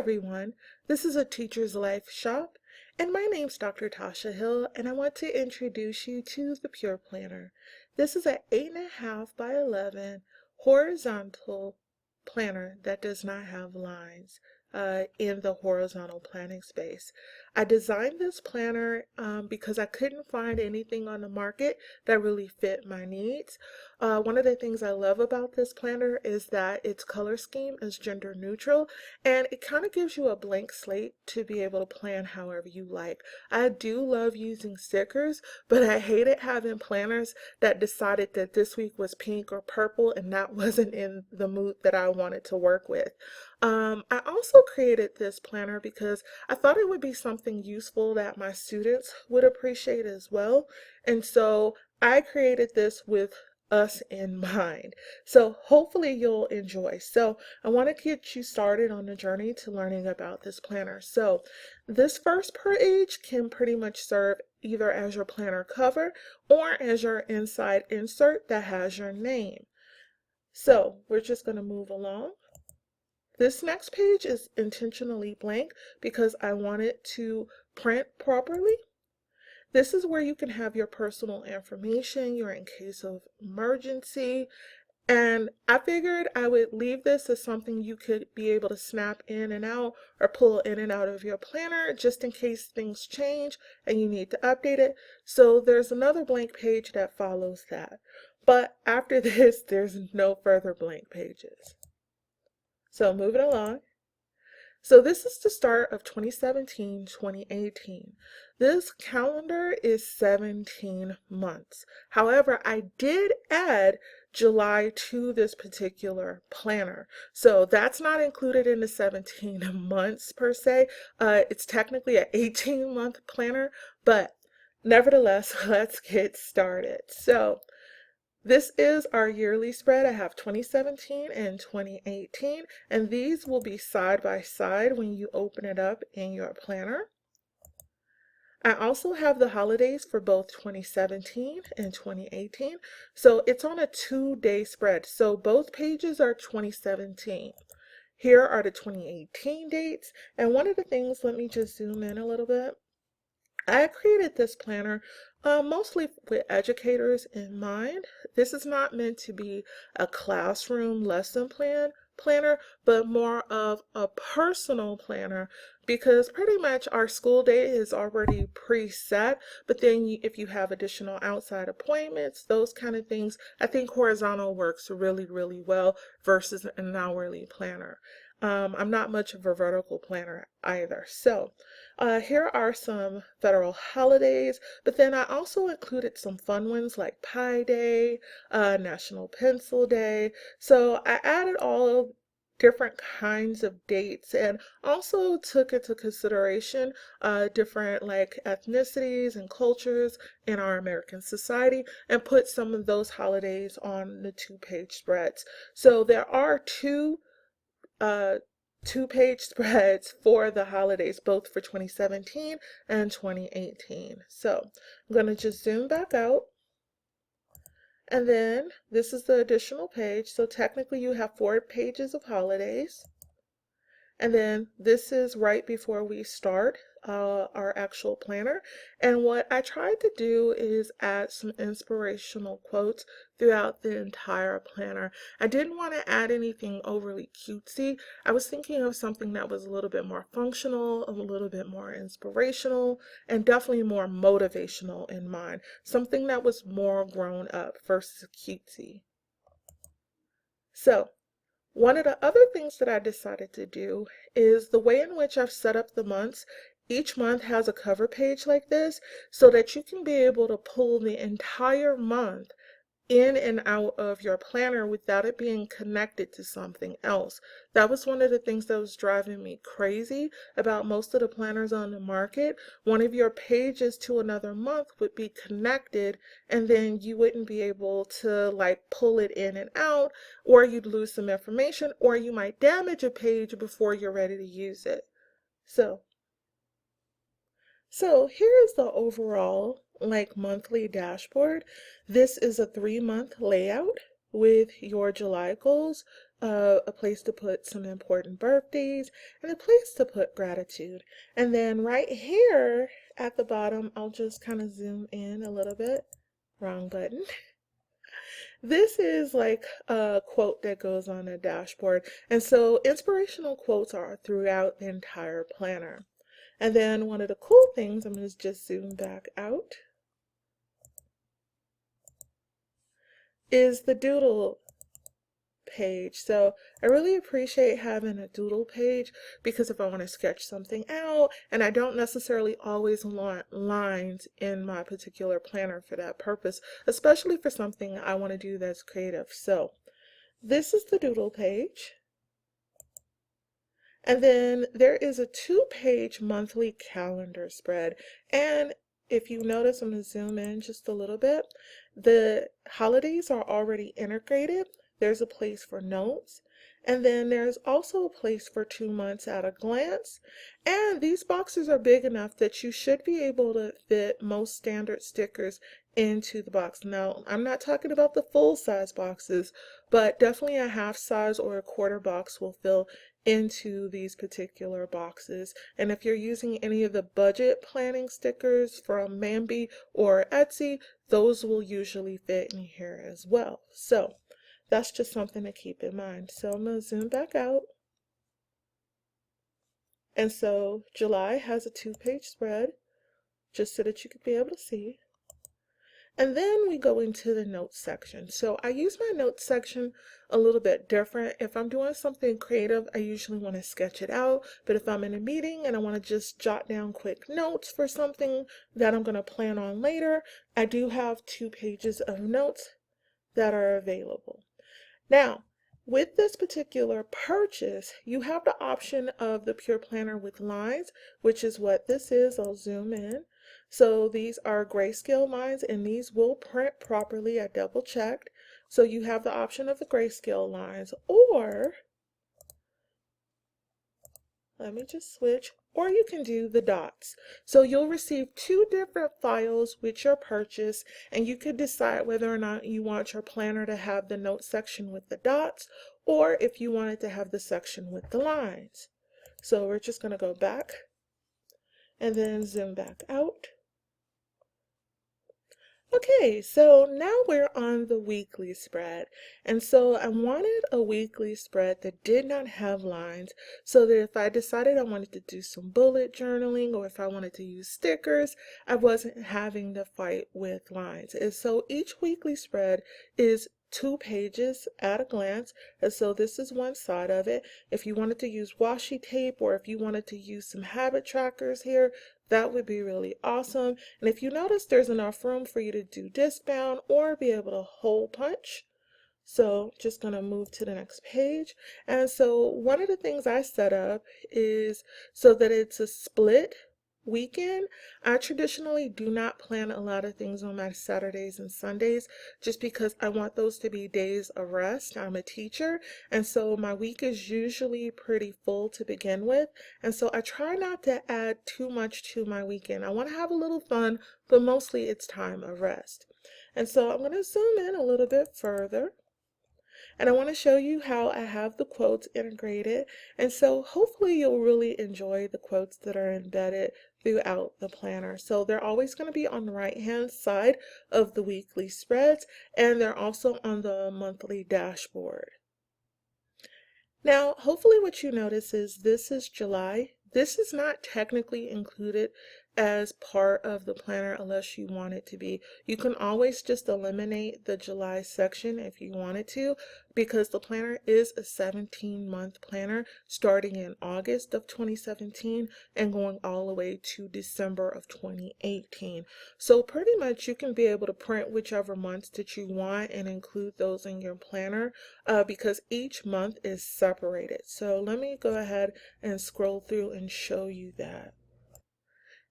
everyone, this is a Teacher's Life Shop, and my name's Dr. Tasha Hill, and I want to introduce you to the Pure Planner. This is an 8.5 by 11 horizontal planner that does not have lines in the horizontal planning space. I designed this planner because I couldn't find anything on the market that really fit my needs. One of the things I love about this planner is that its color scheme is gender neutral, and it kind of gives you a blank slate to be able to plan however you like. I do love using stickers, but I hated having planners that decided that this week was pink or purple and that wasn't in the mood that I wanted to work with. I also created this planner because I thought it would be something useful that my students would appreciate as well. And so I created this with us in mind. So hopefully you'll enjoy. So I want to get you started on the journey to learning about this planner. So this first page can pretty much serve either as your planner cover or as your inside insert that has your name. So we're just going to move along. This next page is intentionally blank because I want it to print properly. This is where you can have your personal information, your in case of emergency, and I figured I would leave this as something you could be able to snap in and out or pull in and out of your planner just in case things change and you need to update it. So there's another blank page that follows that. But after this, there's no further blank pages. So moving along. So this is the start of 2017-2018. This calendar is 17 months. However, I did add July to this particular planner. So that's not included in the 17 months per se. It's technically an 18-month planner, but nevertheless, let's get started. So this is our yearly spread. I have 2017 and 2018, and these will be side by side when you open it up in your planner. I also have the holidays for both 2017 and 2018, so it's on a 2-day spread. So both pages are 2017. Here are the 2018 dates, and one of the things, let me just zoom in a little bit. I created this planner mostly with educators in mind. This is not meant to be a classroom lesson planner, but more of a personal planner because pretty much our school day is already preset, but then if you have additional outside appointments, those kind of things, I think horizontal works really, really well versus an hourly planner. I'm not much of a vertical planner either. So here are some federal holidays, but then I also included some fun ones like Pi Day, National Pencil Day. So I added all of different kinds of dates and also took into consideration different like ethnicities and cultures in our American society and put some of those holidays on the 2-page spreads. So there are uh, 2-page spreads for the holidays, both for 2017 and 2018. So I'm going to just zoom back out. And then this is the additional page. So technically you have 4 pages of holidays. And then this is right before we start our actual planner. And what I tried to do is add some inspirational quotes throughout the entire planner. I didn't want to add anything overly cutesy. I was thinking of something that was a little bit more functional, a little bit more inspirational, and definitely more motivational in mind. Something that was more grown up versus cutesy. So one of the other things that I decided to do is the way in which I've set up the months. Each month has a cover page like this so that you can be able to pull the entire month in and out of your planner without it being connected to something else. That was one of the things that was driving me crazy about most of the planners on the market. One of your pages to another month would be connected and then you wouldn't be able to like pull it in and out, or you'd lose some information, or you might damage a page before you're ready to use it. So here is the overall like monthly dashboard. This is a 3-month layout. with your July goals, a place to put some important birthdays, and a place to put gratitude. And then right here at the bottom, I'll just kind of zoom in a little bit. Wrong button. This is like a quote that goes on a dashboard. And so inspirational quotes are throughout the entire planner. And then one of the cool things, I'm going to just zoom back out, is the doodle page. So I really appreciate having a doodle page because if I want to sketch something out, and I don't necessarily always want lines in my particular planner for that purpose, especially for something I want to do that's creative. So this is the doodle page. And then there is a 2-page monthly calendar spread. And if you notice, I'm going to zoom in just a little bit. The holidays are already integrated. There's a place for notes. And then there's also a place for 2 months at a glance. And these boxes are big enough that you should be able to fit most standard stickers into the box. Now, I'm not talking about the full size boxes, but definitely a half size or a quarter box will fill into these particular boxes. And if you're using any of the budget planning stickers from Mambi or Etsy, those will usually fit in here as well. So that's just something to keep in mind. So I'm going to zoom back out. And so July has a 2-page spread, just so that you could be able to see. And then we go into the notes section. So I use my notes section a little bit different. If I'm doing something creative, I usually want to sketch it out. But if I'm in a meeting and I want to just jot down quick notes for something that I'm going to plan on later, I do have 2 pages of notes that are available. Now, with this particular purchase, you have the option of the Pure Planner with lines, which is what this is. I'll zoom in. So these are grayscale lines, and these will print properly. I double checked. So you have the option of the grayscale lines, or let me just switch, or you can do the dots. So you'll receive 2 different files with your purchase, and you could decide whether or not you want your planner to have the note section with the dots, or if you want it to have the section with the lines. So we're just going to go back and then zoom back out. Okay, so now we're on the weekly spread. And so I wanted a weekly spread that did not have lines, so that if I decided I wanted to do some bullet journaling or if I wanted to use stickers, I wasn't having to fight with lines. And so each weekly spread is 2 pages at a glance, and so this is one side of it. If you wanted to use washi tape or if you wanted to use some habit trackers here, that would be really awesome. And if you notice, there's enough room for you to do disc bound or be able to hole punch. So just going to move to the next page. And so one of the things I set up is so that it's a split weekend. I traditionally do not plan a lot of things on my Saturdays and Sundays just because I want those to be days of rest. I'm a teacher, and so my week is usually pretty full to begin with, and so I try not to add too much to my weekend. I want to have a little fun, but mostly it's time of rest. And so I'm going to zoom in a little bit further. And I want to show you how I have the quotes integrated. And so hopefully you'll really enjoy the quotes that are embedded throughout the planner. So they're always going to be on the right-hand side of the weekly spreads, and they're also on the monthly dashboard. Now, hopefully what you notice is this is July. This is not technically included as part of the planner unless you want it to be. You can always just eliminate the July section if you wanted to, because the planner is a 17-month planner starting in August of 2017 and going all the way to December of 2018. So pretty much you can be able to print whichever months that you want and include those in your planner because each month is separated. So let me go ahead and scroll through and show you that.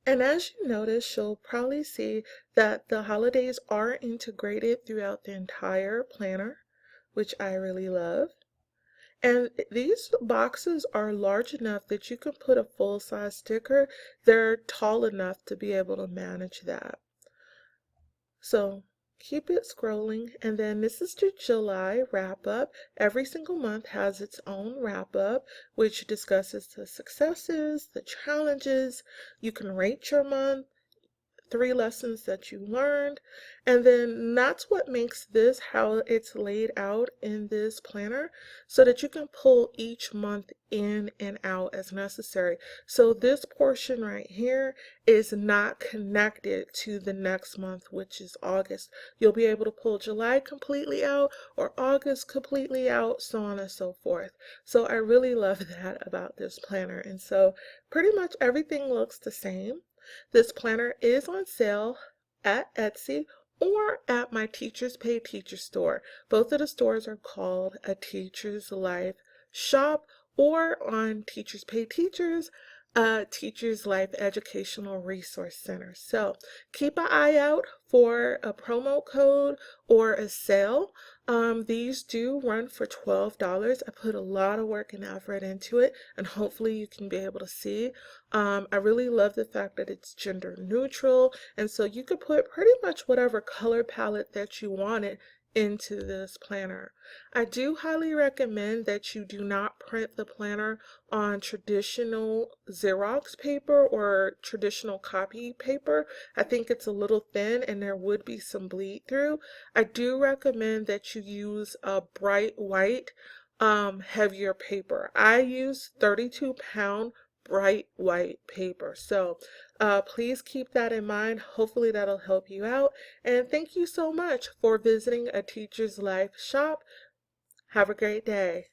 And as you notice, you'll probably see that the holidays are integrated throughout the entire planner, which I really love. And these boxes are large enough that you can put a full-size sticker. They're tall enough to be able to manage that. So keep it scrolling. And then this is the July wrap up. Every single month has its own wrap up, which discusses the successes, the challenges. You can rate your month, 3 lessons that you learned, and then that's what makes this how it's laid out in this planner, so that you can pull each month in and out as necessary. So this portion right here is not connected to the next month, which is August. You'll be able to pull July completely out or August completely out, so on and so forth. So I really love that about this planner. And so pretty much everything looks the same. This planner is on sale at Etsy or at my Teachers Pay Teacher store. Both of the stores are called A Teacher's Life Shop, or on Teachers Pay Teachers, Teacher's Life Educational Resource Center. So keep an eye out for a promo code or a sale. These do run for $12. I put a lot of work and effort into it, and hopefully you can be able to see. I really love the fact that it's gender neutral, and so you could put pretty much whatever color palette that you wanted into this planner. I do highly recommend that you do not print the planner on traditional Xerox paper or traditional copy paper. I think it's a little thin and there would be some bleed through. I do recommend that you use a bright white, heavier paper. I use 32-pound bright white paper. So please keep that in mind. Hopefully that'll help you out. And thank you so much for visiting A Teacher's Life Shop. Have a great day.